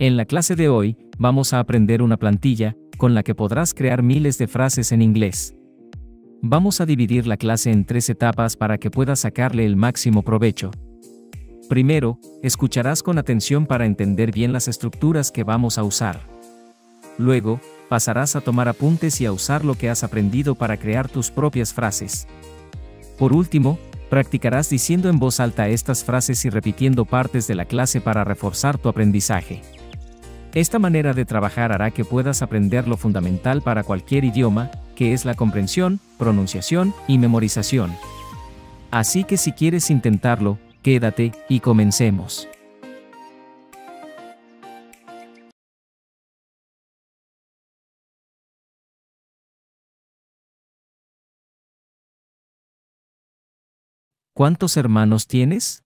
En la clase de hoy, vamos a aprender una plantilla, con la que podrás crear miles de frases en inglés. Vamos a dividir la clase en 3 etapas para que puedas sacarle el máximo provecho. Primero, escucharás con atención para entender bien las estructuras que vamos a usar. Luego, pasarás a tomar apuntes y a usar lo que has aprendido para crear tus propias frases. Por último, practicarás diciendo en voz alta estas frases y repitiendo partes de la clase para reforzar tu aprendizaje. Esta manera de trabajar hará que puedas aprender lo fundamental para cualquier idioma, que es la comprensión, pronunciación y memorización. Así que si quieres intentarlo, quédate y comencemos. ¿Cuántos hermanos tienes?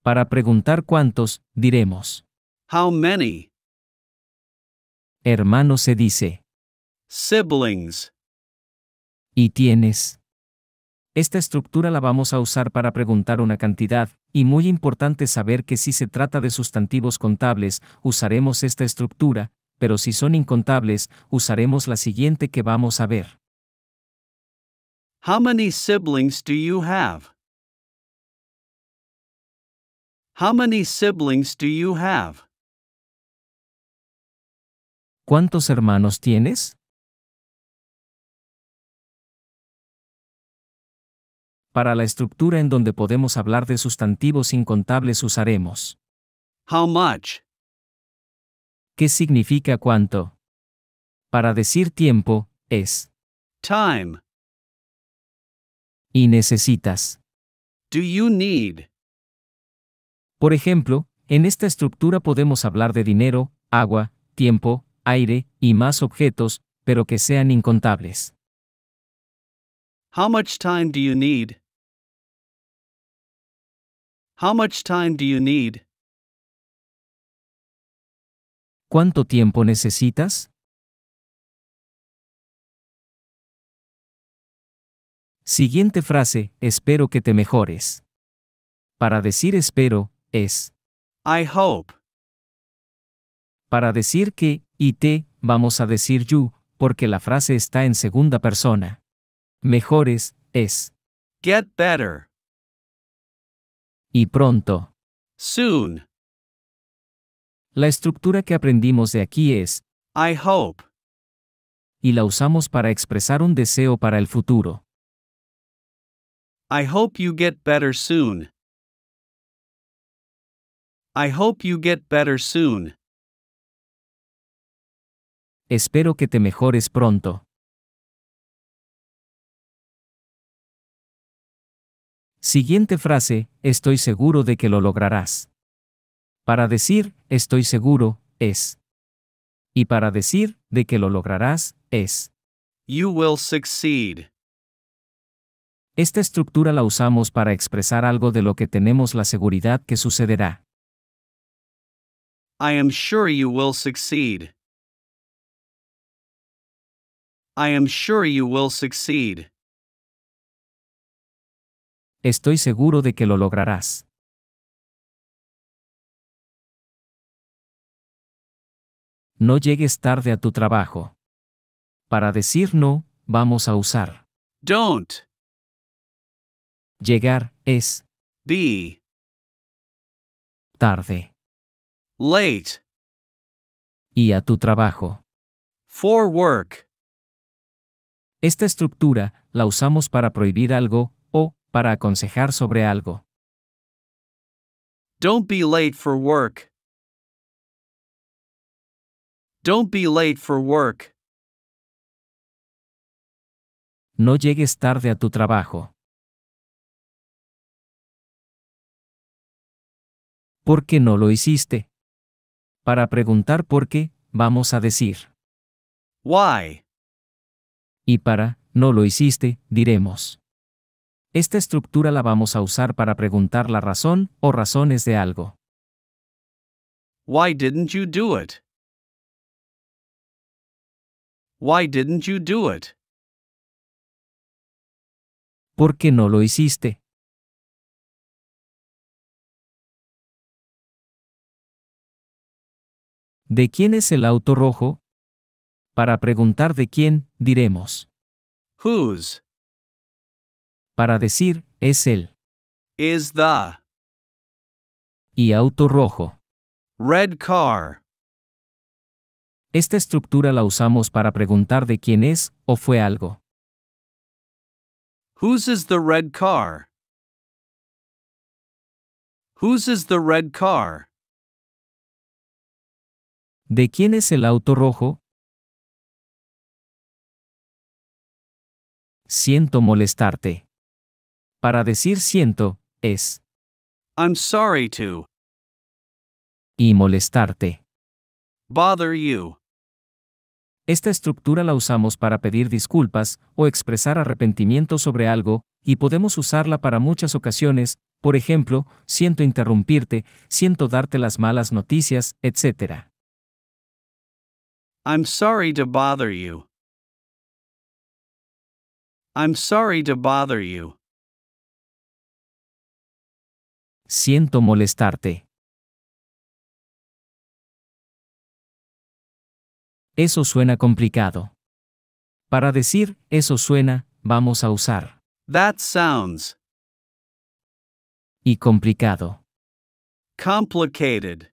Para preguntar cuántos, diremos: How many? hermano se dice. Siblings. ¿Y tienes? Esta estructura la vamos a usar para preguntar una cantidad, y muy importante saber que si se trata de sustantivos contables, usaremos esta estructura, pero si son incontables, usaremos la siguiente que vamos a ver. How many siblings do you have? How many siblings do you have? ¿Cuántos hermanos tienes? Para la estructura en donde podemos hablar de sustantivos incontables usaremos. How much? ¿Qué significa cuánto? Para decir tiempo, es. Time. Y necesitas. Do you need? Por ejemplo, en esta estructura podemos hablar de dinero, agua, tiempo, aire, y más objetos, pero que sean incontables. How much time do you need? How much time do you need? ¿Cuánto tiempo necesitas? Siguiente frase: espero que te mejores. Para decir espero, es. I hope. Para decir que, y te, vamos a decir you, porque la frase está en segunda persona. Mejores, es. Get better. Y pronto. Soon. La estructura que aprendimos de aquí es, I hope. y la usamos para expresar un deseo para el futuro. I hope you get better soon. I hope you get better soon. Espero que te mejores pronto. Siguiente frase: estoy seguro de que lo lograrás. Para decir, estoy seguro, es. Y para decir, de que lo lograrás, es. You will succeed. Esta estructura la usamos para expresar algo de lo que tenemos la seguridad que sucederá. I am sure you will succeed. I am sure you will succeed. Estoy seguro de que lo lograrás. No llegues tarde a tu trabajo. Para decir no, vamos a usar. Don't. Llegar, es. Be. Tarde. Late. Y a tu trabajo. For work. Esta estructura la usamos para prohibir algo, o para aconsejar sobre algo. Don't be late for work. Don't be late for work. No llegues tarde a tu trabajo. ¿Por qué no lo hiciste? Para preguntar por qué, vamos a decir. Why? Y para, no lo hiciste, diremos. Esta estructura la vamos a usar para preguntar la razón o razones de algo. Why didn't you do it? Why didn't you do it? ¿Por qué no lo hiciste? ¿De quién es el auto rojo? Para preguntar de quién, diremos. Whose? Para decir, es el. Is the Y auto rojo. red car? Esta estructura la usamos para preguntar de quién es o fue algo. Whose is the red car? Whose is the red car? ¿De quién es el auto rojo? Siento molestarte. Para decir siento, es. I'm sorry to Y molestarte. bother you. Esta estructura la usamos para pedir disculpas o expresar arrepentimiento sobre algo, y podemos usarla para muchas ocasiones, por ejemplo, siento interrumpirte, siento darte las malas noticias, etc. I'm sorry to bother you. I'm sorry to bother you. Siento molestarte. Eso suena complicado. Para decir, eso suena, vamos a usar. That sounds Y complicado. complicated.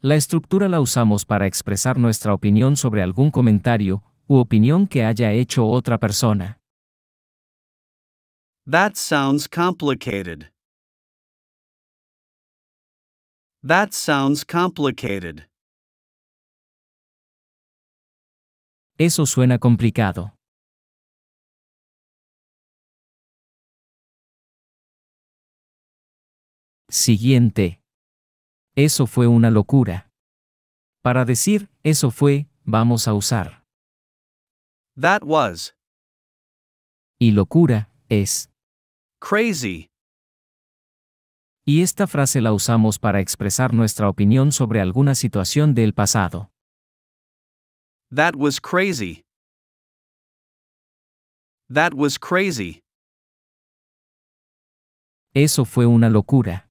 La estructura la usamos para expresar nuestra opinión sobre algún comentario u opinión que haya hecho otra persona. That sounds complicated. That sounds complicated. Eso suena complicado. Siguiente. Eso fue una locura. Para decir, eso fue, vamos a usar. That was Y locura, es. crazy. Y esta frase la usamos para expresar nuestra opinión sobre alguna situación del pasado. That was crazy. That was crazy. Eso fue una locura.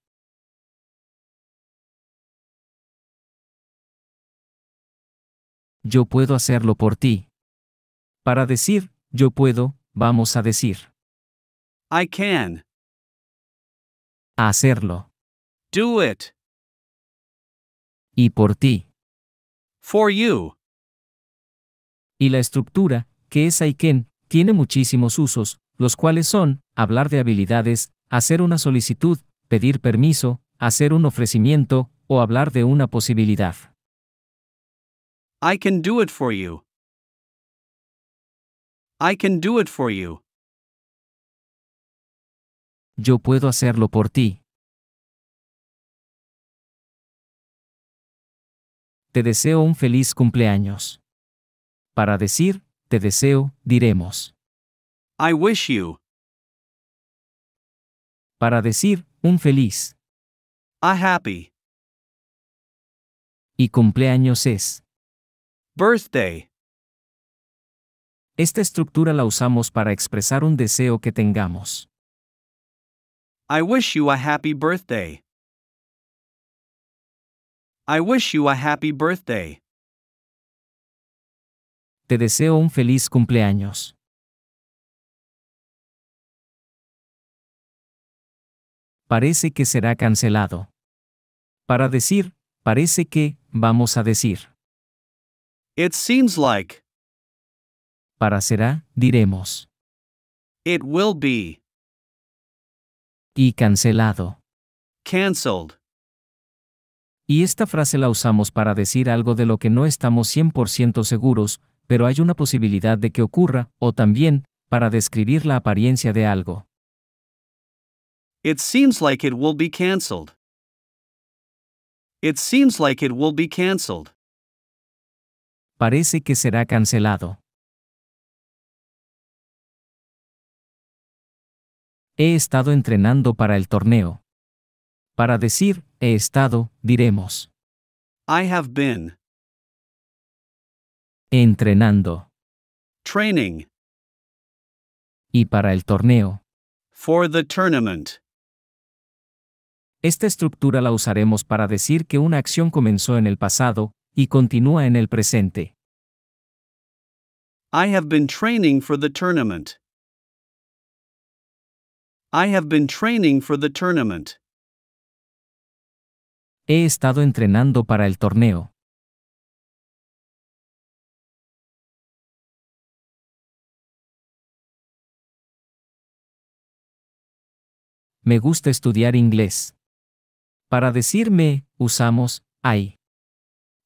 Yo puedo hacerlo por ti. Para decir, yo puedo, vamos a decir. I can Hacerlo. do it Y por ti. for you. Y la estructura, que es I can, tiene muchísimos usos, los cuales son, hablar de habilidades, hacer una solicitud, pedir permiso, hacer un ofrecimiento, o hablar de una posibilidad. I can do it for you. I can do it for you. Yo puedo hacerlo por ti. Te deseo un feliz cumpleaños. Para decir, te deseo, diremos. I wish you Para decir, un feliz. a happy Y cumpleaños es. birthday. Esta estructura la usamos para expresar un deseo que tengamos. I wish you a happy birthday. I wish you a happy birthday. Te deseo un feliz cumpleaños. Parece que será cancelado. Para decir, parece que, vamos a decir. It seems like Para será, diremos. it will be Y cancelado. canceled. Y esta frase la usamos para decir algo de lo que no estamos 100% seguros, pero hay una posibilidad de que ocurra, o también, para describir la apariencia de algo. It seems like it will be canceled. It seems like it will be canceled. Parece que será cancelado. He estado entrenando para el torneo. Para decir, he estado, diremos. I have been Entrenando. training Y para el torneo. for the tournament. Esta estructura la usaremos para decir que una acción comenzó en el pasado y continúa en el presente. I have been training for the tournament. I have been training for the tournament. He estado entrenando para el torneo. Me gusta estudiar inglés. Para decir me, usamos I.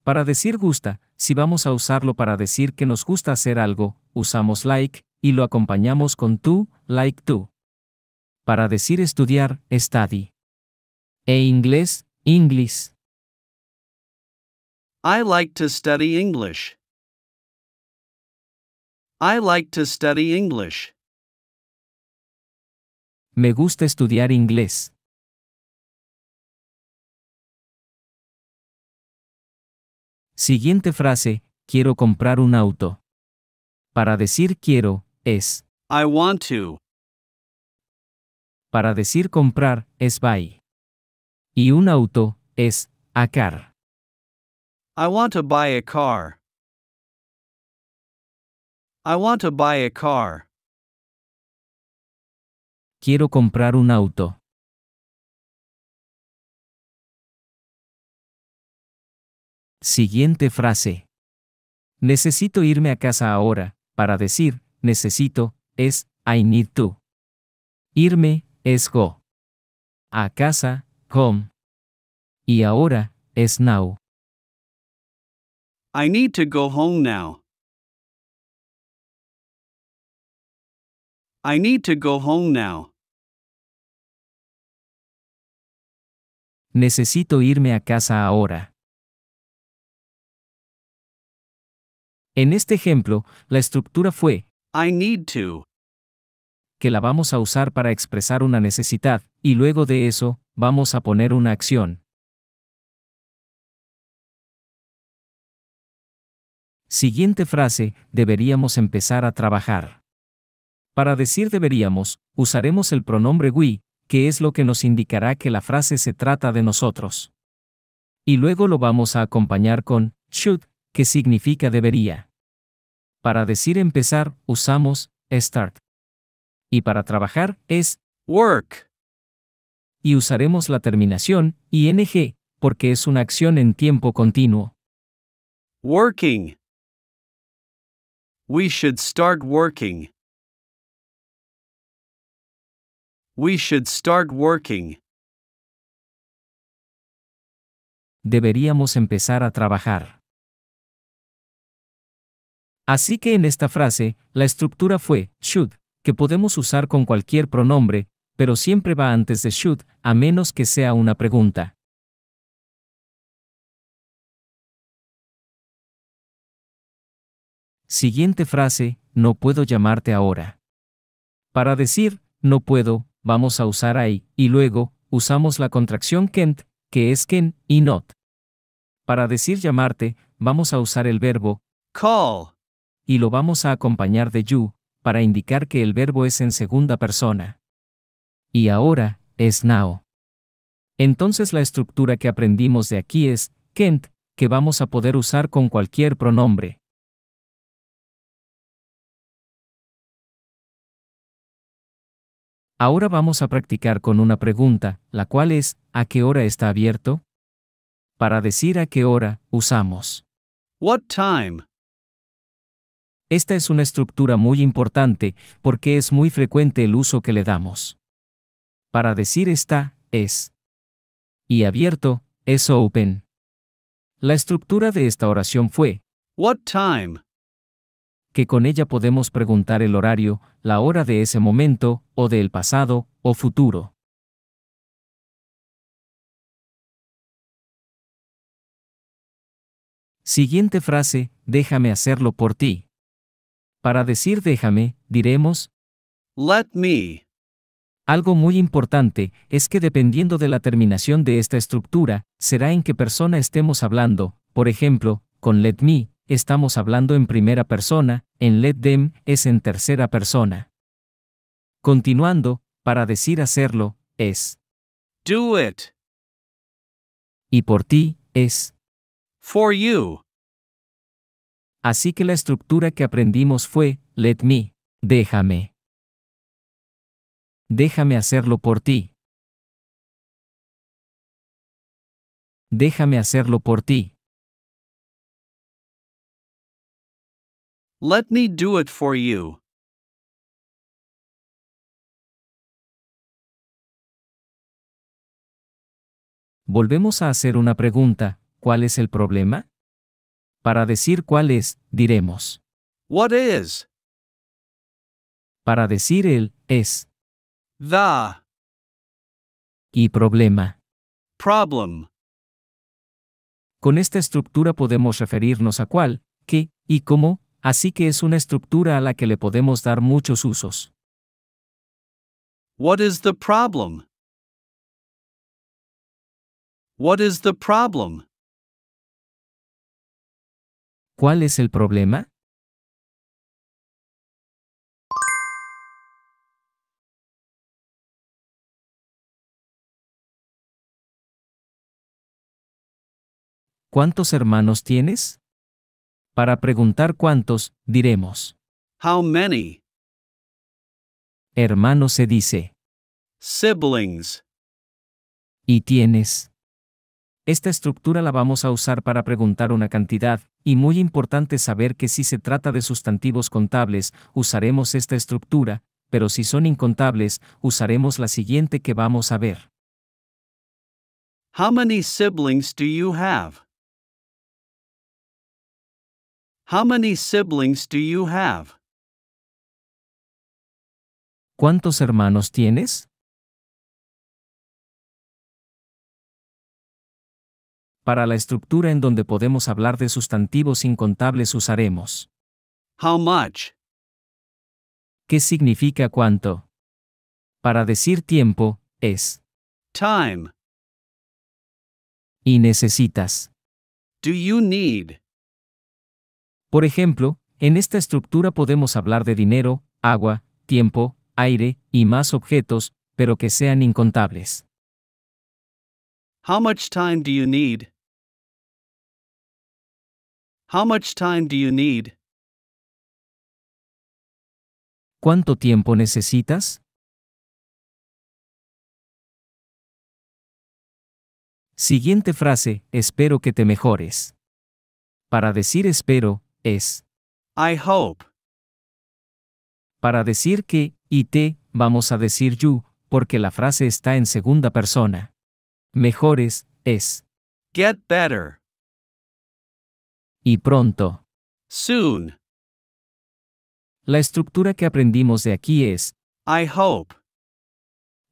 Para decir gusta, si vamos a usarlo para decir que nos gusta hacer algo, usamos like, y lo acompañamos con to, like to. Para decir estudiar, study. E inglés, English. I like to study English. I like to study English. Me gusta estudiar inglés. Siguiente frase, quiero comprar un auto. Para decir quiero, es. I want to. Para decir comprar, es buy. Y un auto, es a car. I want to buy a car. I want to buy a car. Quiero comprar un auto. Siguiente frase. Necesito irme a casa ahora. Para decir, necesito, es I need to. Irme, es go. A casa, home. Y ahora, es now. I need to go home now. I need to go home now. Necesito irme a casa ahora. En este ejemplo, la estructura fue I need to. que la vamos a usar para expresar una necesidad, y luego de eso, vamos a poner una acción. Siguiente frase, deberíamos empezar a trabajar. Para decir deberíamos, usaremos el pronombre we, que es lo que nos indicará que la frase se trata de nosotros. Y luego lo vamos a acompañar con should, que significa debería. Para decir empezar, usamos start. Y para trabajar, es Work. y usaremos la terminación ing, porque es una acción en tiempo continuo. Working. We should start working. We should start working. Deberíamos empezar a trabajar. Así que en esta frase, la estructura fue should, que podemos usar con cualquier pronombre, pero siempre va antes de should, a menos que sea una pregunta. Siguiente frase, no puedo llamarte ahora. Para decir, no puedo, vamos a usar I, y luego, usamos la contracción can't, que es can, y not. Para decir llamarte, vamos a usar el verbo Call. y lo vamos a acompañar de you, para indicar que el verbo es en segunda persona. Y ahora, es now. Entonces la estructura que aprendimos de aquí es can't, que vamos a poder usar con cualquier pronombre. Ahora vamos a practicar con una pregunta, la cual es, ¿a qué hora está abierto? Para decir a qué hora, usamos What time? Esta es una estructura muy importante, porque es muy frecuente el uso que le damos. Para decir está, es. Y abierto, es open. La estructura de esta oración fue What time? que con ella podemos preguntar el horario, la hora de ese momento, o del pasado, o futuro. Siguiente frase, déjame hacerlo por ti. Para decir déjame, diremos, Let me. algo muy importante es que dependiendo de la terminación de esta estructura, será en qué persona estemos hablando. Por ejemplo, con let me, estamos hablando en primera persona, en let them, es en tercera persona. Continuando, para decir hacerlo, es Do it. Y por ti, es. For you. Así que la estructura que aprendimos fue, let me, déjame. Déjame hacerlo por ti. Déjame hacerlo por ti. Let me do it for you. Volvemos a hacer una pregunta, ¿cuál es el problema? Para decir cuál es, diremos. What is? Para decir el, es. The Y problema. problem. Con esta estructura podemos referirnos a cuál, qué, y cómo, así que es una estructura a la que le podemos dar muchos usos. What is the problem? What is the problem? ¿Cuál es el problema? ¿Cuántos hermanos tienes? Para preguntar cuántos, diremos. How many? Hermano se dice. Siblings. ¿Y tienes? Esta estructura la vamos a usar para preguntar una cantidad, y muy importante saber que si se trata de sustantivos contables, usaremos esta estructura, pero si son incontables, usaremos la siguiente que vamos a ver. How many siblings do you have? How many siblings do you have? ¿Cuántos hermanos tienes? Para la estructura en donde podemos hablar de sustantivos incontables usaremos. How much? ¿Qué significa cuánto? Para decir tiempo, es. Time. Y necesitas. Do you need? Por ejemplo, en esta estructura podemos hablar de dinero, agua, tiempo, aire, y más objetos, pero que sean incontables. How much time do you need? How much time do you need? ¿Cuánto tiempo necesitas? Siguiente frase, espero que te mejores. Para decir espero, es. I hope. Para decir que, y te, vamos a decir you, porque la frase está en segunda persona. Mejores, es. Get better. Y pronto. Soon. La estructura que aprendimos de aquí es, I hope.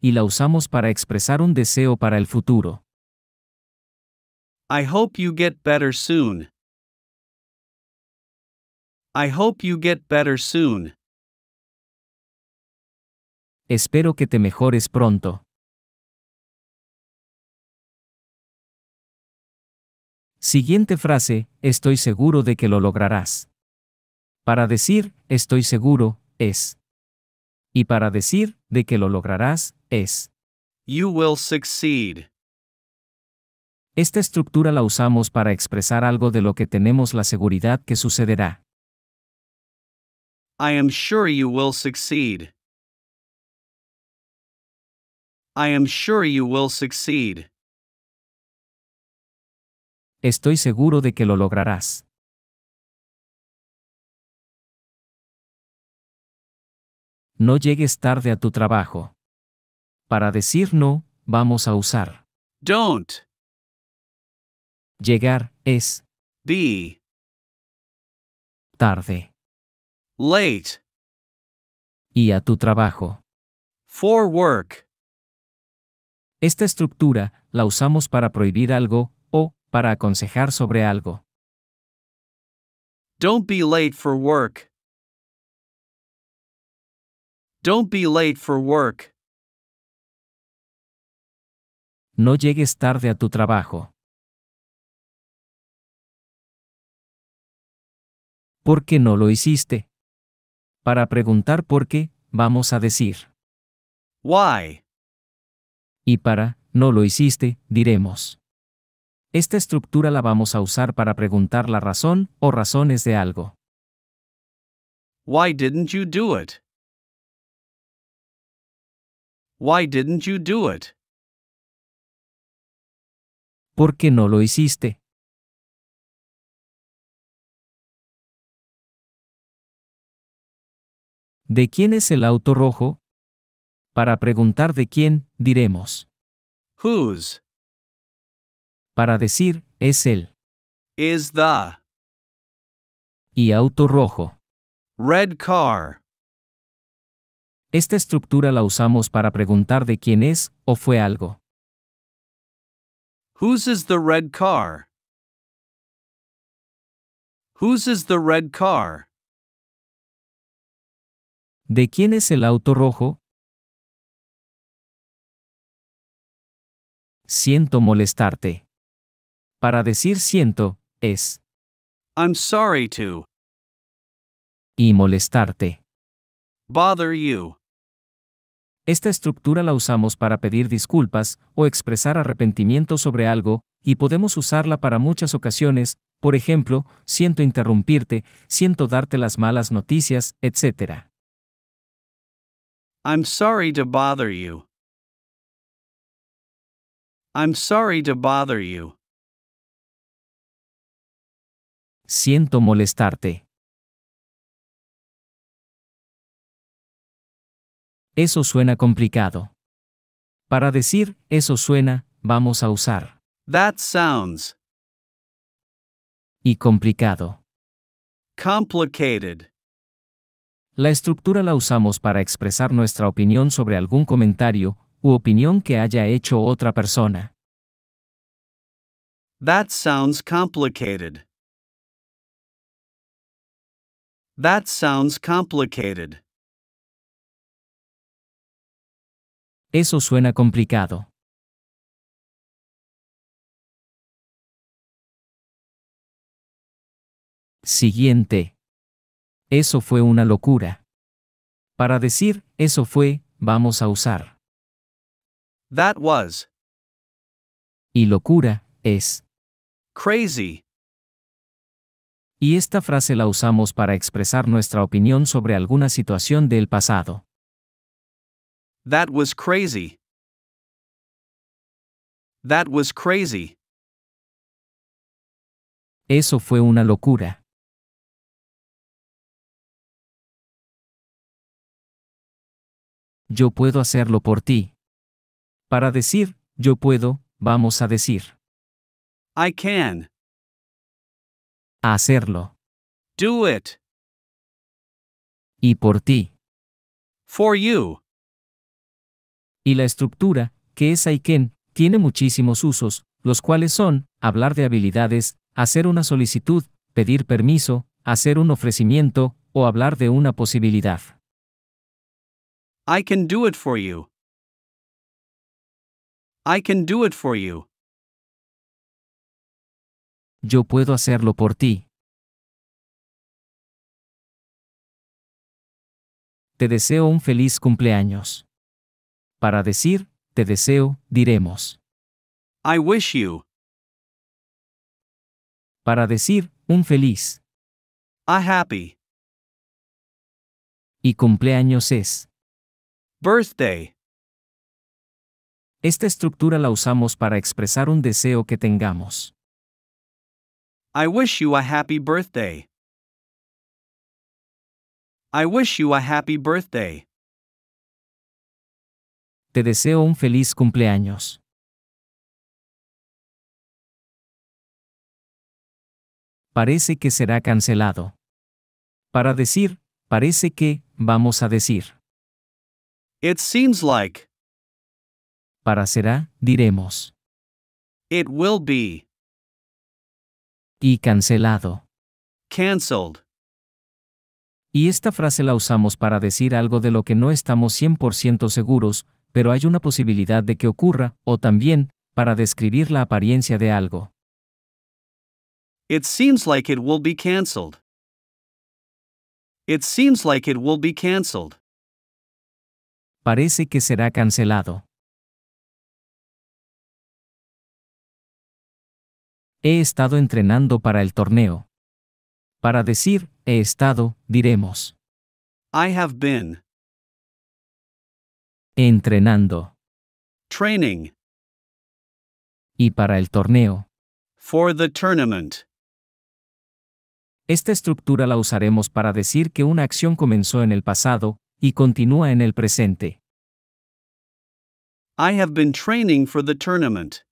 y la usamos para expresar un deseo para el futuro. I hope you get better soon. I hope you get better soon. Espero que te mejores pronto. Siguiente frase, estoy seguro de que lo lograrás. Para decir, estoy seguro, es. Y para decir, de que lo lograrás, es. You will succeed. Esta estructura la usamos para expresar algo de lo que tenemos la seguridad que sucederá. I am sure you will succeed. I am sure you will succeed. Estoy seguro de que lo lograrás. No llegues tarde a tu trabajo. Para decir no, vamos a usar. Don't. Llegar, es. Be. Tarde. Late. Y a tu trabajo. For work. Esta estructura, la usamos para prohibir algo, o, para aconsejar sobre algo. Don't be late for work. Don't be late for work. No llegues tarde a tu trabajo. ¿Por qué no lo hiciste? Para preguntar por qué, vamos a decir. Why? Y para, no lo hiciste, diremos. Esta estructura la vamos a usar para preguntar la razón o razones de algo. Why didn't you do it? Why didn't you do it? ¿Por qué no lo hiciste? ¿De quién es el auto rojo? Para preguntar de quién, diremos. Whose Para decir, es el. is the Y auto rojo. red car? Esta estructura la usamos para preguntar de quién es o fue algo. Whose is the red car? Whose is the red car? ¿De quién es el auto rojo? Siento molestarte. Para decir siento, es. I'm sorry to Y molestarte. bother you. Esta estructura la usamos para pedir disculpas o expresar arrepentimiento sobre algo, y podemos usarla para muchas ocasiones, por ejemplo, siento interrumpirte, siento darte las malas noticias, etc. I'm sorry to bother you. I'm sorry to bother you. Siento molestarte. Eso suena complicado. Para decir, eso suena, vamos a usar. That sounds Y complicado. complicated. La estructura la usamos para expresar nuestra opinión sobre algún comentario u opinión que haya hecho otra persona. That sounds complicated. That sounds complicated. Eso suena complicado. Siguiente. Eso fue una locura. Para decir, eso fue, vamos a usar. That was Y locura, es. crazy. Y esta frase la usamos para expresar nuestra opinión sobre alguna situación del pasado. That was crazy. That was crazy. Eso fue una locura. Yo puedo hacerlo por ti. Para decir, yo puedo, vamos a decir. I can Hacerlo. do it Y por ti. for you. Y la estructura, que es I can, tiene muchísimos usos, los cuales son, hablar de habilidades, hacer una solicitud, pedir permiso, hacer un ofrecimiento, o hablar de una posibilidad. I can do it for you. I can do it for you. Yo puedo hacerlo por ti. Te deseo un feliz cumpleaños. Para decir, te deseo, diremos. I wish you Para decir, un feliz. a happy Y cumpleaños es. birthday. Esta estructura la usamos para expresar un deseo que tengamos. I wish you a happy birthday. I wish you a happy birthday. Te deseo un feliz cumpleaños. Parece que será cancelado. Para decir, parece que, vamos a decir. It seems like Para será, diremos. it will be Y cancelado. canceled. Y esta frase la usamos para decir algo de lo que no estamos 100% seguros, pero hay una posibilidad de que ocurra, o también, para describir la apariencia de algo. It seems like it will be canceled. It seems like it will be canceled. Parece que será cancelado. He estado entrenando para el torneo. Para decir he estado, diremos I have been entrenando. training Y para el torneo. for the tournament. Esta estructura la usaremos para decir que una acción comenzó en el pasado y continúa en el presente. I have been training for the tournament.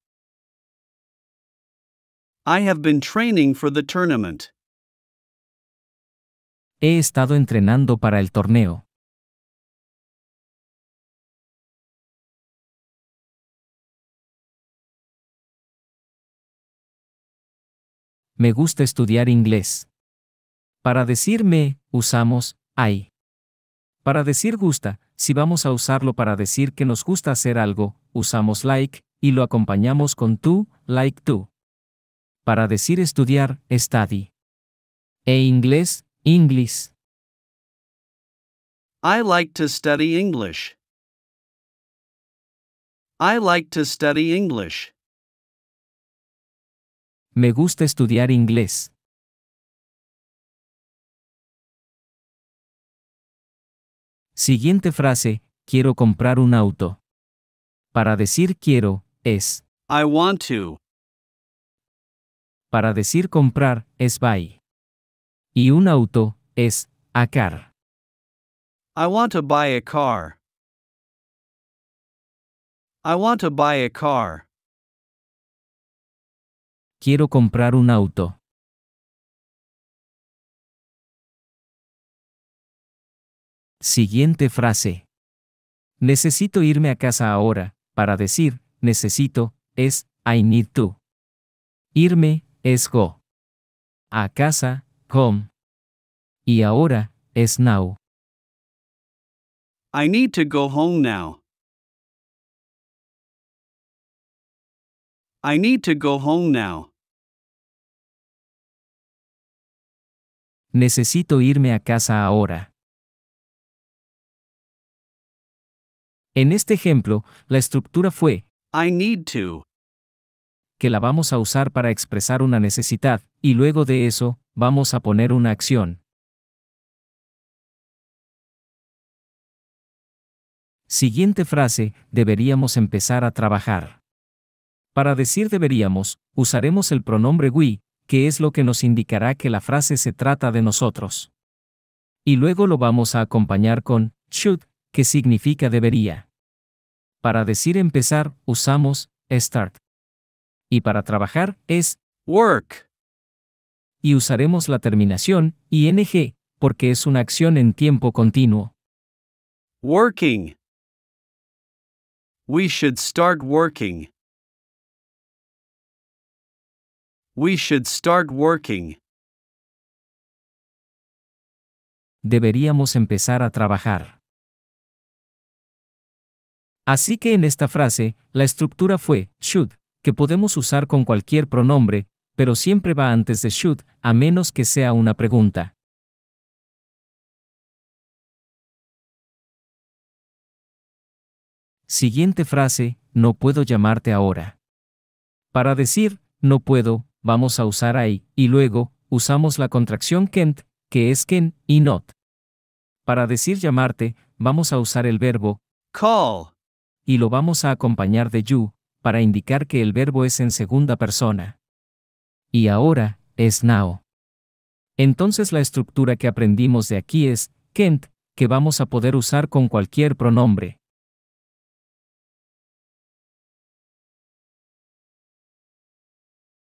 I have been training for the tournament. He estado entrenando para el torneo. Me gusta estudiar inglés. Para decir me, usamos I. Para decir gusta, si vamos a usarlo para decir que nos gusta hacer algo, usamos like, y lo acompañamos con to, like to. Para decir estudiar, study. E inglés, English. I like to study English. I like to study English. Me gusta estudiar inglés. Siguiente frase, quiero comprar un auto. Para decir quiero, es. I want to. Para decir comprar, es buy. Y un auto, es a car. I want to buy a car. I want to buy a car. Quiero comprar un auto. Siguiente frase. Necesito irme a casa ahora. Para decir necesito, es I need to. Irme, es go. A casa, come. Y ahora, es now. I need to go home now. I need to go home now. Necesito irme a casa ahora. En este ejemplo, la estructura fue I need to. que la vamos a usar para expresar una necesidad, y luego de eso, vamos a poner una acción. Siguiente frase, deberíamos empezar a trabajar. Para decir deberíamos, usaremos el pronombre we, que es lo que nos indicará que la frase se trata de nosotros. Y luego lo vamos a acompañar con should, que significa debería. Para decir empezar, usamos start. Y para trabajar, es Work. y usaremos la terminación ing, porque es una acción en tiempo continuo. Working. We should start working. We should start working. Deberíamos empezar a trabajar. Así que en esta frase, la estructura fue should, que podemos usar con cualquier pronombre, pero siempre va antes de should, a menos que sea una pregunta. Siguiente frase, no puedo llamarte ahora. Para decir, no puedo, vamos a usar I, y luego, usamos la contracción can't, que es can, y not. Para decir llamarte, vamos a usar el verbo Call. y lo vamos a acompañar de you, para indicar que el verbo es en segunda persona. Y ahora, es now. Entonces la estructura que aprendimos de aquí es can't, que vamos a poder usar con cualquier pronombre.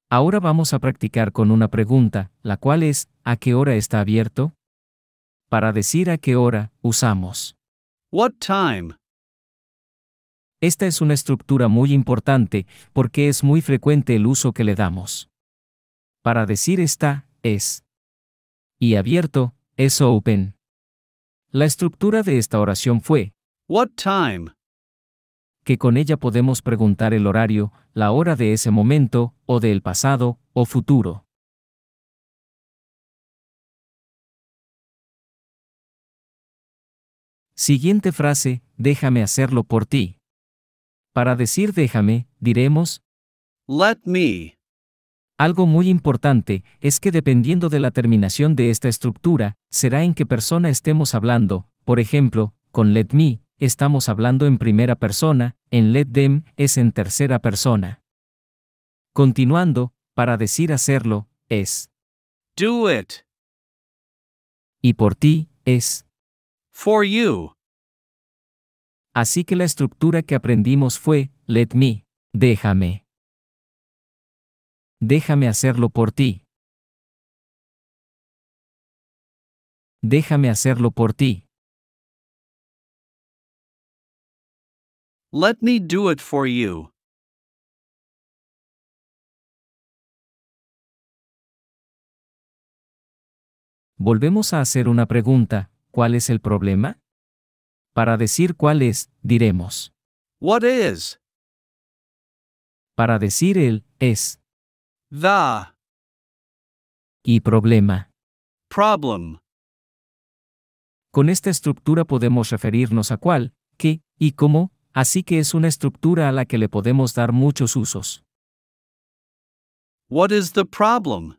Ahora vamos a practicar con una pregunta, la cual es, ¿a qué hora está abierto? Para decir a qué hora, usamos. What time? Esta es una estructura muy importante, porque es muy frecuente el uso que le damos. Para decir está, es. Y abierto, es open. La estructura de esta oración fue, What time? que con ella podemos preguntar el horario, la hora de ese momento, o del pasado, o futuro. Siguiente frase, déjame hacerlo por ti. Para decir déjame, diremos, Let me. Algo muy importante es que dependiendo de la terminación de esta estructura, será en qué persona estemos hablando. Por ejemplo, con let me, estamos hablando en primera persona, en let them es en tercera persona. Continuando, para decir hacerlo, es. Do it. Y por ti, es. For you. Así que la estructura que aprendimos fue, let me, déjame. Déjame hacerlo por ti. Déjame hacerlo por ti. Let me do it for you. Volvemos a hacer una pregunta, ¿cuál es el problema? Para decir cuál es, diremos. What is? Para decir el, es. The. Y problema. Problem. Con esta estructura podemos referirnos a cuál, qué, y cómo, así que es una estructura a la que le podemos dar muchos usos. What is the problem?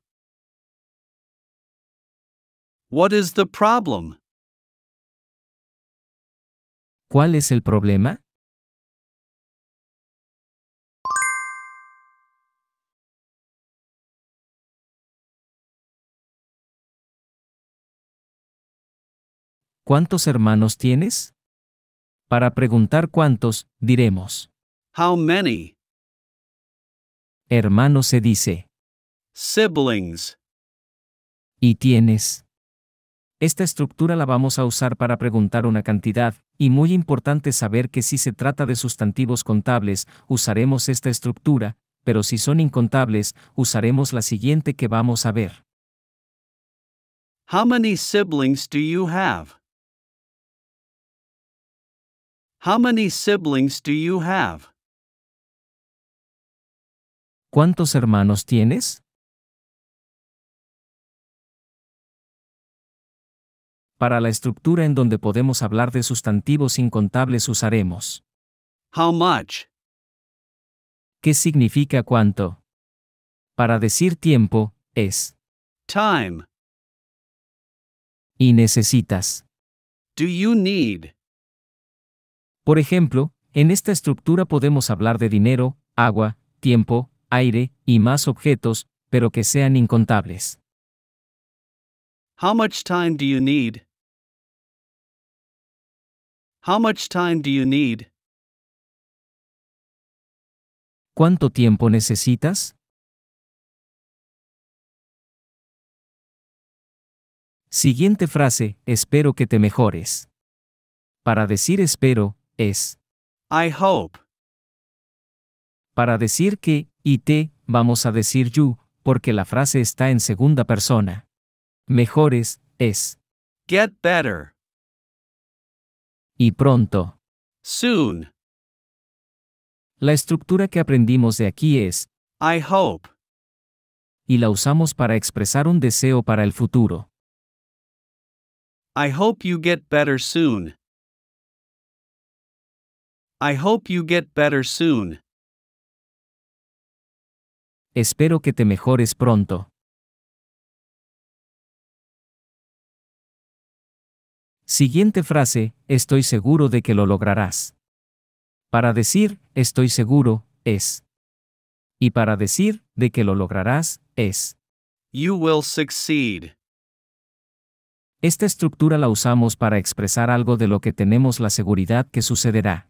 What is the problem? ¿Cuál es el problema? ¿Cuántos hermanos tienes? Para preguntar cuántos, diremos. How many? Hermano se dice. Siblings. ¿Y tienes? Esta estructura la vamos a usar para preguntar una cantidad, y muy importante saber que si se trata de sustantivos contables, usaremos esta estructura, pero si son incontables, usaremos la siguiente que vamos a ver. How many siblings do you have? How many siblings do you have? ¿Cuántos hermanos tienes? Para la estructura en donde podemos hablar de sustantivos incontables usaremos. How much? ¿Qué significa cuánto? Para decir tiempo, es. Time. Y necesitas. Do you need? Por ejemplo, en esta estructura podemos hablar de dinero, agua, tiempo, aire, y más objetos, pero que sean incontables. How much time do you need? How much time do you need? ¿Cuánto tiempo necesitas? Siguiente frase, espero que te mejores. Para decir espero, es. I hope. Para decir que, y te, vamos a decir you, porque la frase está en segunda persona. Mejores, es. Get better. Y pronto. Soon. La estructura que aprendimos de aquí es, I hope. y la usamos para expresar un deseo para el futuro. I hope you get better soon. I hope you get better soon. Espero que te mejores pronto. Siguiente frase, estoy seguro de que lo lograrás. Para decir, estoy seguro, es. Y para decir, de que lo lograrás, es. You will succeed. Esta estructura la usamos para expresar algo de lo que tenemos la seguridad que sucederá.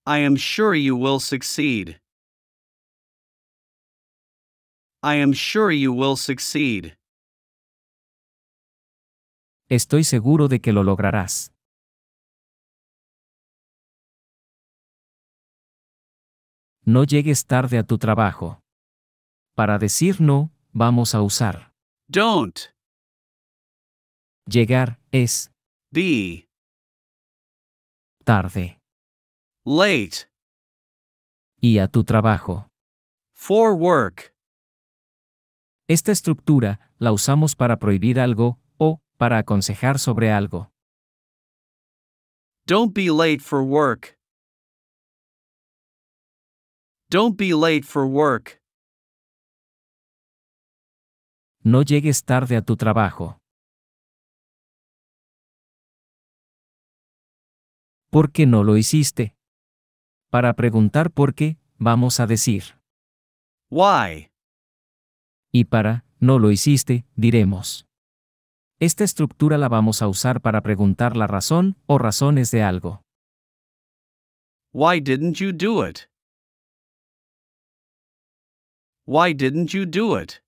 I am sure you will succeed. I am sure you will succeed. Estoy seguro de que lo lograrás. No llegues tarde a tu trabajo. Para decir no, vamos a usar. Don't. Llegar, es. Be. Tarde. Late. Y a tu trabajo. For work. Esta estructura, la usamos para prohibir algo, o, para aconsejar sobre algo. Don't be late for work. Don't be late for work. no llegues tarde a tu trabajo. ¿Por qué no lo hiciste? Para preguntar por qué, vamos a decir. Why? Y para, no lo hiciste, diremos. Esta estructura la vamos a usar para preguntar la razón o razones de algo. Why didn't you do it? Why didn't you do it?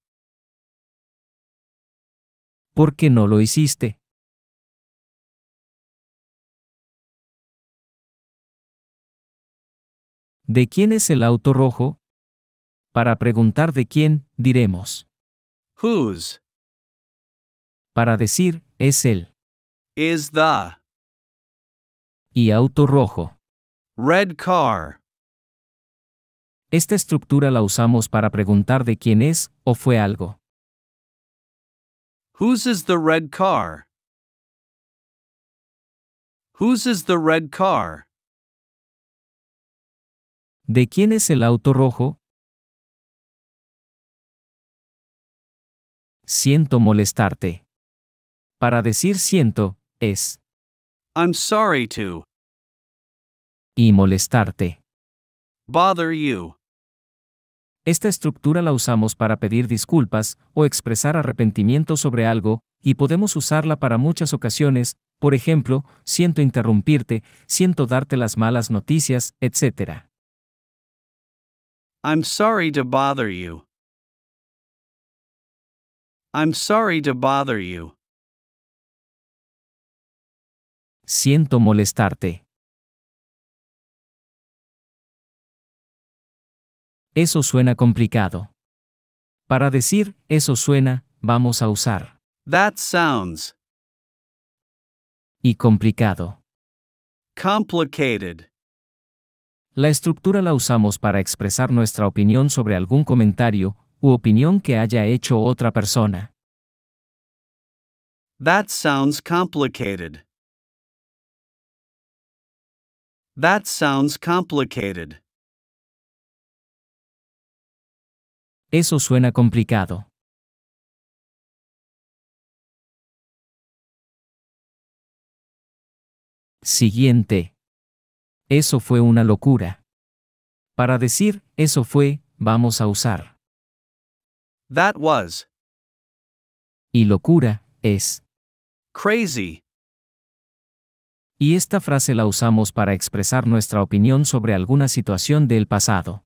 ¿Por qué no lo hiciste? ¿De quién es el auto rojo? Para preguntar de quién, diremos. Whose? Para decir, es el. Is the Y auto rojo. red car? Esta estructura la usamos para preguntar de quién es o fue algo. Whose is the red car? Whose is the red car? ¿De quién es el auto rojo? Siento molestarte. Para decir siento, es. I'm sorry to Y molestarte. bother you. Esta estructura la usamos para pedir disculpas o expresar arrepentimiento sobre algo, y podemos usarla para muchas ocasiones, por ejemplo, siento interrumpirte, siento darte las malas noticias, etc. I'm sorry to bother you. I'm sorry to bother you. Siento molestarte. Eso suena complicado. Para decir, eso suena, vamos a usar. That sounds Y complicado. complicated. La estructura la usamos para expresar nuestra opinión sobre algún comentario u opinión que haya hecho otra persona. That sounds complicated. That sounds complicated. Eso suena complicado. Siguiente. Eso fue una locura. Para decir, eso fue, vamos a usar. That was Y locura, es. crazy. Y esta frase la usamos para expresar nuestra opinión sobre alguna situación del pasado.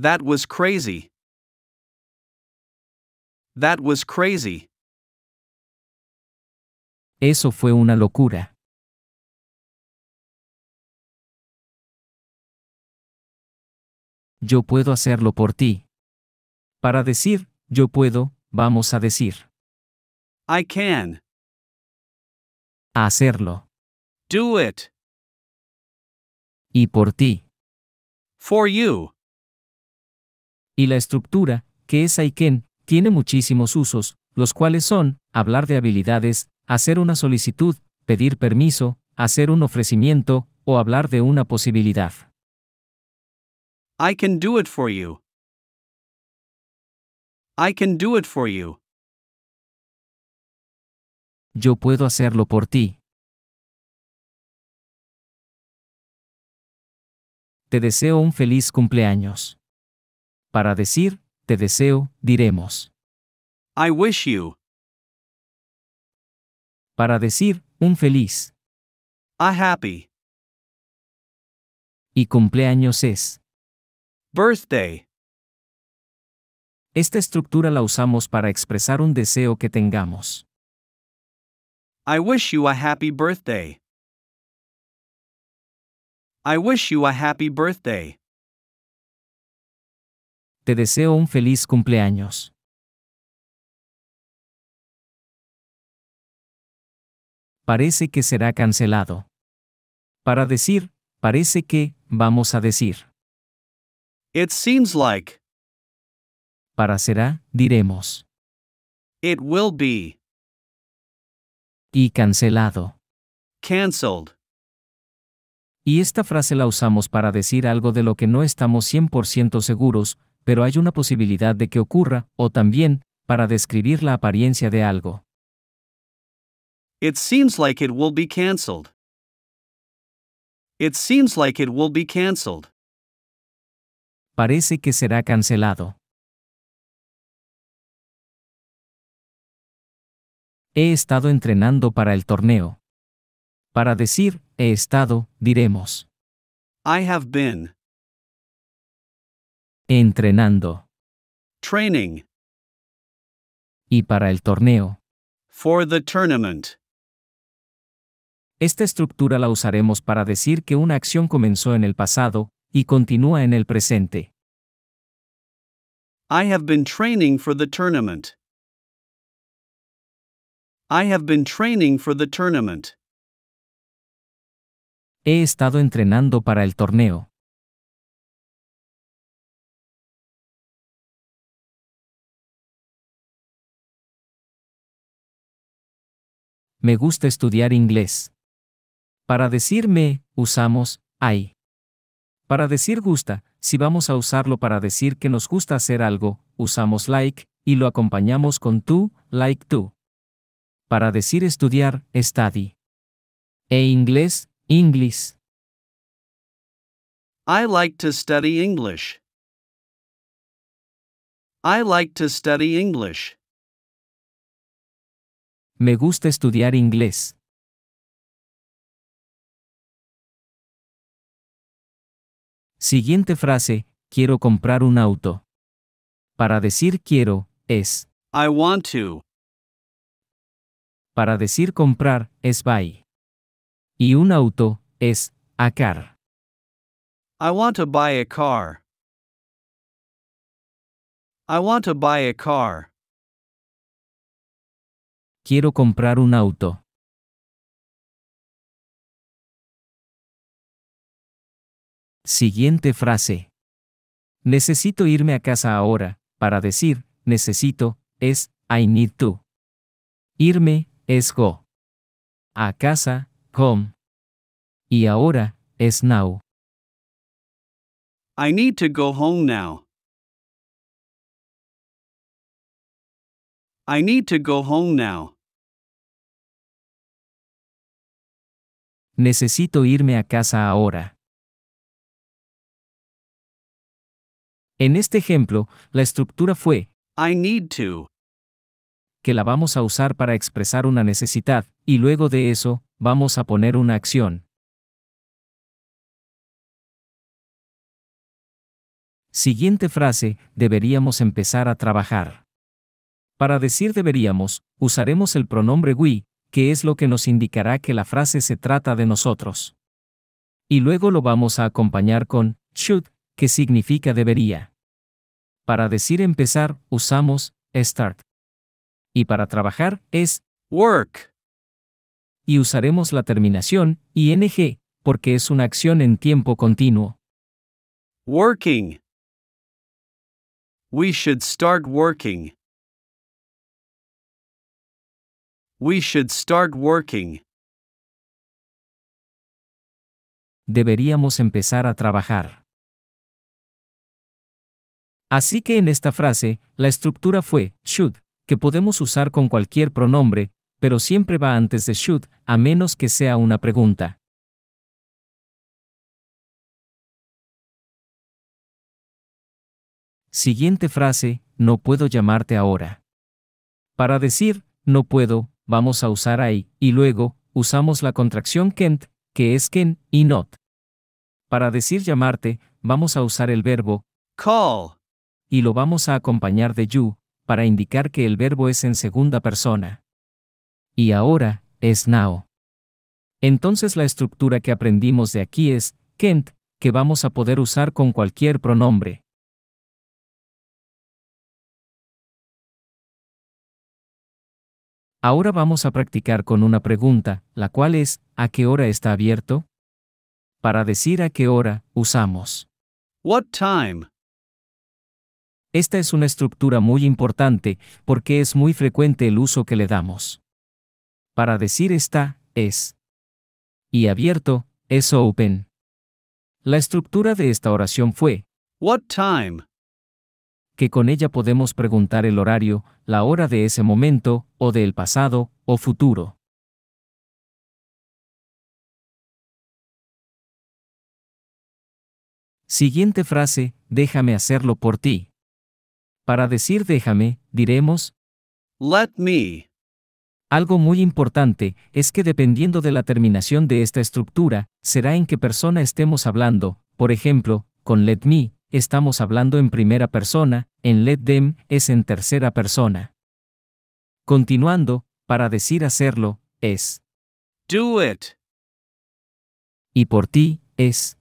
That was crazy. That was crazy. Eso fue una locura. Yo puedo hacerlo por ti. Para decir, yo puedo, vamos a decir. I can Hacerlo. do it Y por ti. for you. Y la estructura, que es I can, tiene muchísimos usos, los cuales son, hablar de habilidades, hacer una solicitud, pedir permiso, hacer un ofrecimiento, o hablar de una posibilidad. I can do it for you. I can do it for you. Yo puedo hacerlo por ti. Te deseo un feliz cumpleaños. Para decir, te deseo, diremos. I wish you Para decir, un feliz. a happy Y cumpleaños es. birthday. Esta estructura la usamos para expresar un deseo que tengamos. I wish you a happy birthday. I wish you a happy birthday. Te deseo un feliz cumpleaños. Parece que será cancelado. Para decir, parece que, vamos a decir. It seems like Para será, diremos. it will be Y cancelado. canceled. Y esta frase la usamos para decir algo de lo que no estamos 100% seguros, pero hay una posibilidad de que ocurra, o también, para describir la apariencia de algo. It seems like it will be cancelled. It seems like it will be cancelled. Parece que será cancelado. He estado entrenando para el torneo. Para decir, he estado, diremos. I have been Entrenando. training Y para el torneo. for the tournament. Esta estructura la usaremos para decir que una acción comenzó en el pasado y continúa en el presente. I have been training for the tournament. I have been training for the tournament. He estado entrenando para el torneo. Me gusta estudiar inglés. Para decir me, usamos I. Para decir gusta, si vamos a usarlo para decir que nos gusta hacer algo, usamos like, y lo acompañamos con to, like to. Para decir estudiar, study. E inglés, English. I like to study English. I like to study English. Me gusta estudiar inglés. Siguiente frase, quiero comprar un auto. Para decir quiero, es. I want to. Para decir comprar, es buy. Y un auto, es a car. I want to buy a car. I want to buy a car. Quiero comprar un auto. Siguiente frase. Necesito irme a casa ahora. Para decir, necesito, es I need to. Irme, es go. A casa, home. Y ahora, es now. I need to go home now. I need to go home now. Necesito irme a casa ahora. En este ejemplo, la estructura fue, I need to. que la vamos a usar para expresar una necesidad, y luego de eso, vamos a poner una acción. Siguiente frase, deberíamos empezar a trabajar. Para decir deberíamos, usaremos el pronombre we, que es lo que nos indicará que la frase se trata de nosotros. Y luego lo vamos a acompañar con should, que significa debería. Para decir empezar, usamos start. Y para trabajar, es Work. y usaremos la terminación ing, porque es una acción en tiempo continuo. Working. We should start working. We should start working. Deberíamos empezar a trabajar. Así que en esta frase, la estructura fue should, que podemos usar con cualquier pronombre, pero siempre va antes de should, a menos que sea una pregunta. Siguiente frase, no puedo llamarte ahora. Para decir, no puedo, vamos a usar I, y luego, usamos la contracción can't, que es can, y not. Para decir llamarte, vamos a usar el verbo Call. y lo vamos a acompañar de you, para indicar que el verbo es en segunda persona. Y ahora, es now. Entonces la estructura que aprendimos de aquí es can't, que vamos a poder usar con cualquier pronombre. Ahora vamos a practicar con una pregunta, la cual es, ¿a qué hora está abierto? Para decir a qué hora, usamos. What time? Esta es una estructura muy importante, porque es muy frecuente el uso que le damos. Para decir está, es. Y abierto, es open. La estructura de esta oración fue, What time? que con ella podemos preguntar el horario, la hora de ese momento, o del pasado, o futuro. Siguiente frase, déjame hacerlo por ti. Para decir déjame, diremos, Let me. algo muy importante es que dependiendo de la terminación de esta estructura, será en qué persona estemos hablando. Por ejemplo, con let me, estamos hablando en primera persona, en let them es en tercera persona. Continuando, para decir hacerlo, es. Do it. Y por ti, es.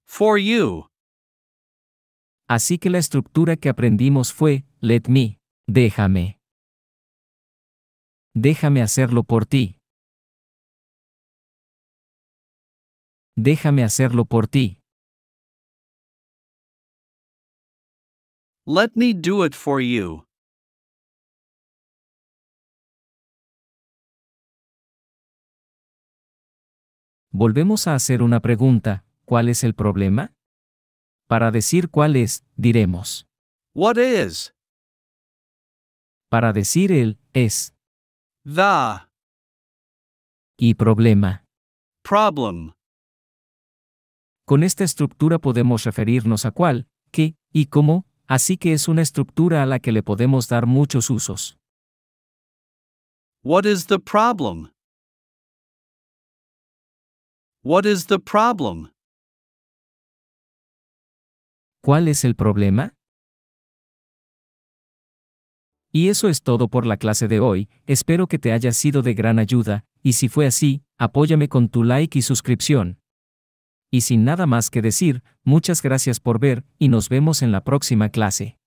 For you. Así que la estructura que aprendimos fue, let me, déjame. Déjame hacerlo por ti. Déjame hacerlo por ti. Let me do it for you. Volvemos a hacer una pregunta, ¿cuál es el problema? Para decir cuál es, diremos. What is? Para decir el, es. The. Y problema. Problem. Con esta estructura podemos referirnos a cuál, qué, y cómo, así que es una estructura a la que le podemos dar muchos usos. What is the problem? What is the problem? ¿Cuál es el problema? Y eso es todo por la clase de hoy, espero que te haya sido de gran ayuda, y si fue así, apóyame con tu like y suscripción. Y sin nada más que decir, muchas gracias por ver, y nos vemos en la próxima clase.